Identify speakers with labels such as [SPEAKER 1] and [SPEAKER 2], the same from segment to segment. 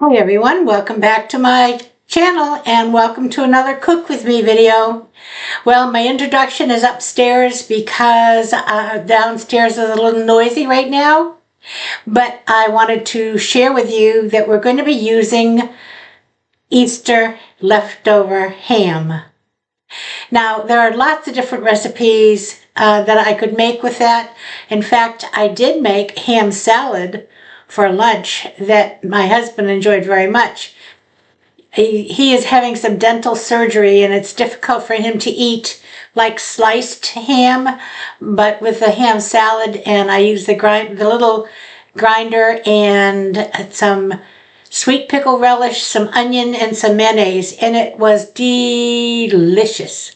[SPEAKER 1] Hi everyone, welcome back to my channel and welcome to another Cook With Me video. Well, my introduction is upstairs because downstairs is a little noisy right now, but I wanted to share with you that we're going to be using Easter leftover ham. Now, there are lots of different recipes that I could make with that. In fact, I did make ham salad for lunch that my husband enjoyed very much. He is having some dental surgery and it's difficult for him to eat like sliced ham, but with the ham salad, and I use the little grinder and some sweet pickle relish, some onion, and some mayonnaise, and it was delicious.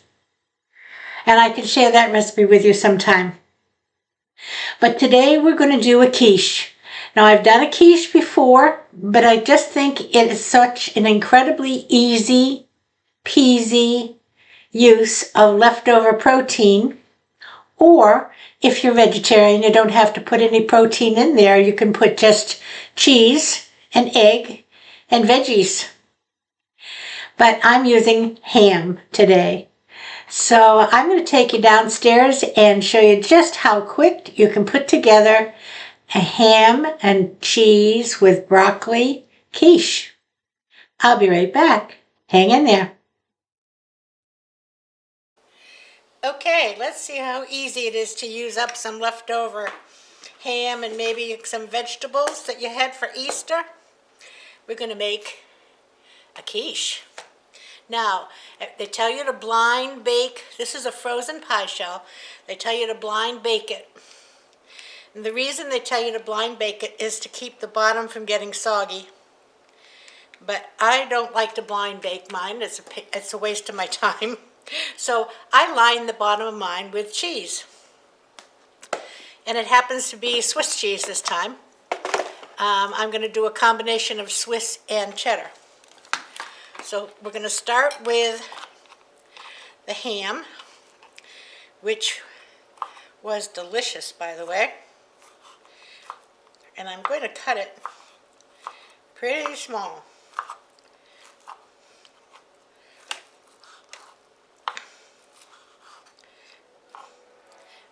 [SPEAKER 1] And I can share that recipe with you sometime. But today we're going to do a quiche. Now, I've done a quiche before, but I just think it is such an incredibly easy peasy use of leftover protein. Or if you're vegetarian, you don't have to put any protein in there. You can put just cheese and egg and veggies. But I'm using ham today. So I'm going to take you downstairs and show you just how quick you can put together a ham and cheese with broccoli quiche. I'll be right back. Hang in there. Okay, let's see how easy it is to use up some leftover ham and maybe some vegetables that you had for Easter. We're going to make a quiche. Now, they tell you to blind bake. This is a frozen pie shell. They tell you to blind bake it. And the reason they tell you to blind bake it is to keep the bottom from getting soggy. But I don't like to blind bake mine. It's a waste of my time. So I line the bottom of mine with cheese. And it happens to be Swiss cheese this time. I'm going to do a combination of Swiss and cheddar. So we're going to start with the ham, which was delicious, by the way. And I'm going to cut it pretty small.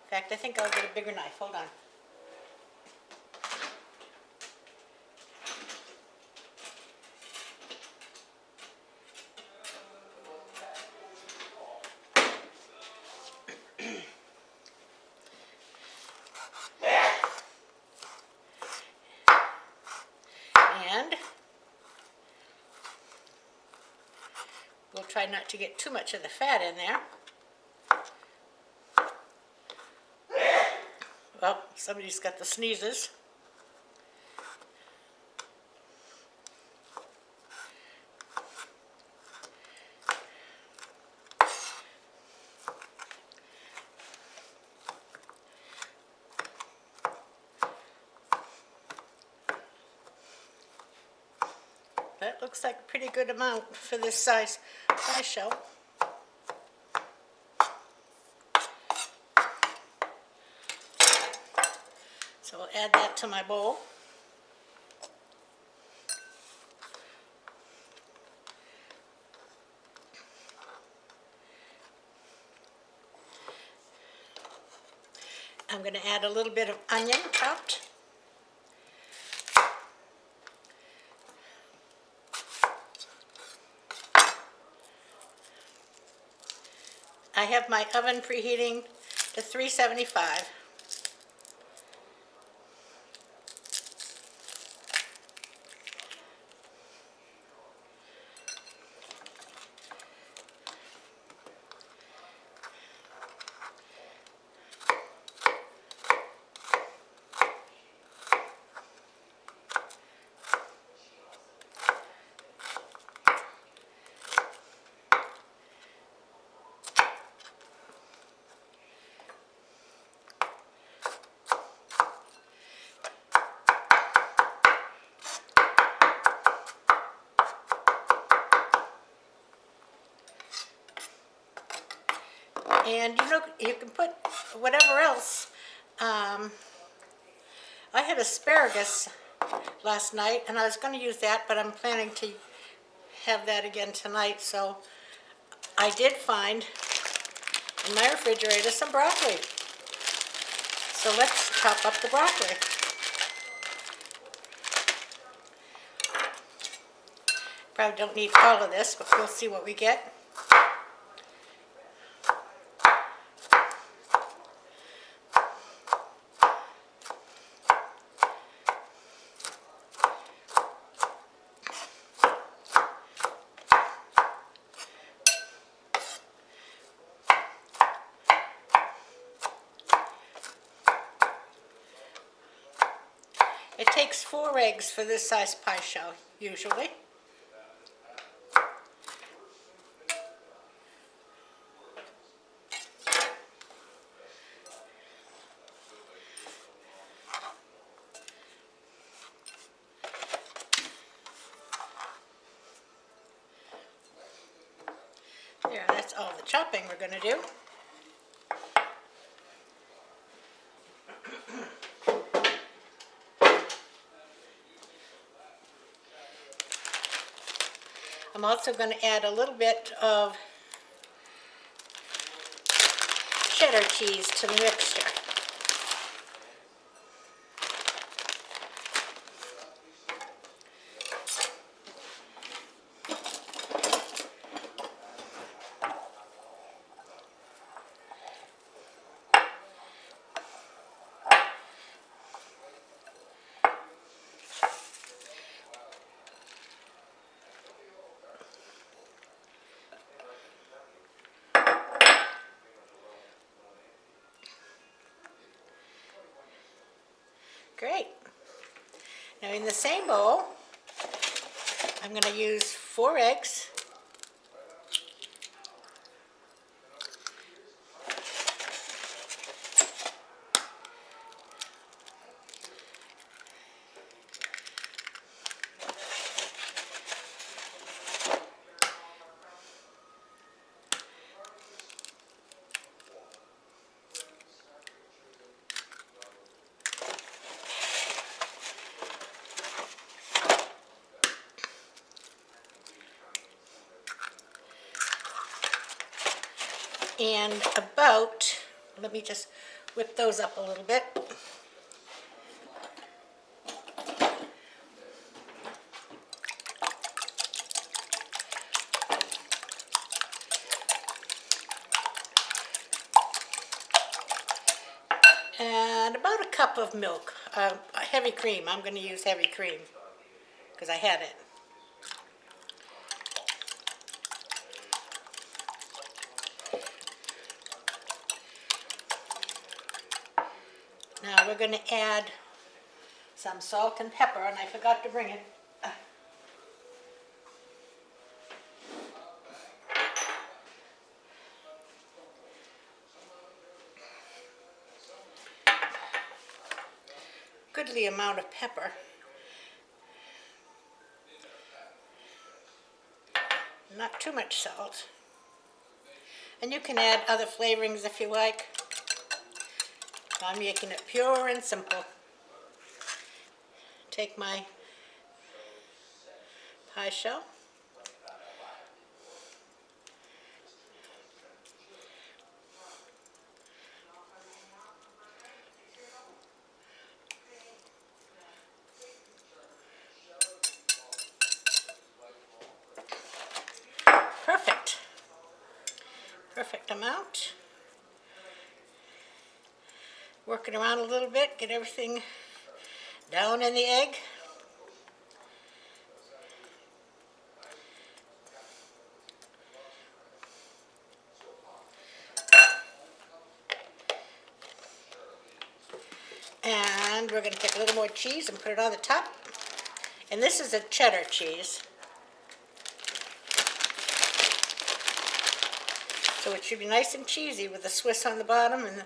[SPEAKER 1] In fact, I think I'll get a bigger knife. Hold on. And we'll try not to get too much of the fat in there. Well, somebody's got the sneezes. That looks like a pretty good amount for this size pie shell. So we'll add that to my bowl. I'm going to add a little bit of onion chopped. I have my oven preheating to 375. And you can put whatever else. I had asparagus last night, and I was going to use that, but I'm planning to have that again tonight. So I did find in my refrigerator some broccoli. So let's chop up the broccoli. Probably don't need all of this, but we'll see what we get. It takes 4 eggs for this size pie shell, usually. There, that's all the chopping we're going to do. I'm also going to add a little bit of cheddar cheese to the mixture. Great. Now in the same bowl, I'm going to use 4 eggs. And about, let me just whip those up a little bit. And about a cup of milk, heavy cream. I'm going to use heavy cream because I had it. Now we're going to add some salt and pepper, and I forgot to bring it. Goodly amount of pepper. Not too much salt. And you can add other flavorings if you like. I'm making it pure and simple. Take my pie shell. Perfect. Perfect amount. Work it around a little bit, get everything down in the egg. And we're going to take a little more cheese and put it on the top. And this is a cheddar cheese. So it should be nice and cheesy with the Swiss on the bottom and the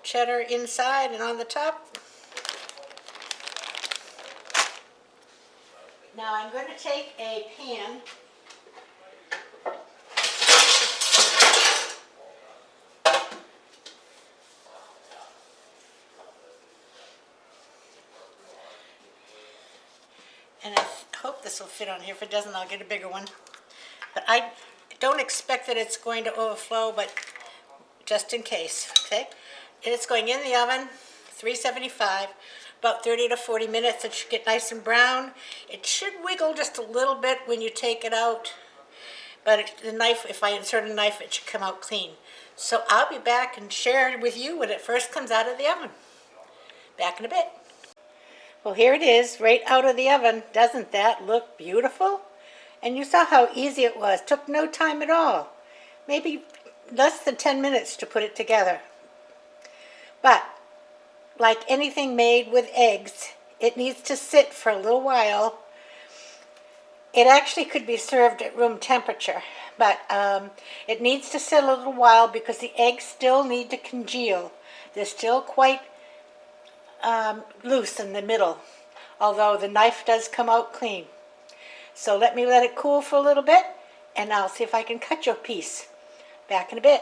[SPEAKER 1] cheddar inside and on the top. Now I'm going to take a pan And I hope this will fit on here. If it doesn't, I'll get a bigger one. But I don't expect that it's going to overflow, but just in case, okay? And it's going in the oven, 375, about 30 to 40 minutes. It should get nice and brown. It should wiggle just a little bit when you take it out, but the knife, if I insert a knife, it should come out clean. So I'll be back and share it with you when it first comes out of the oven. Back in a bit. Well, here it is, right out of the oven. Doesn't that look beautiful? And you saw how easy it was. Took no time at all. Maybe less than 10 minutes to put it together. But, like anything made with eggs, it needs to sit for a little while. It actually could be served at room temperature, but it needs to sit a little while because the eggs still need to congeal. They're still quite loose in the middle, although the knife does come out clean. So let me let it cool for a little bit, and I'll see if I can cut you a piece. Back in a bit.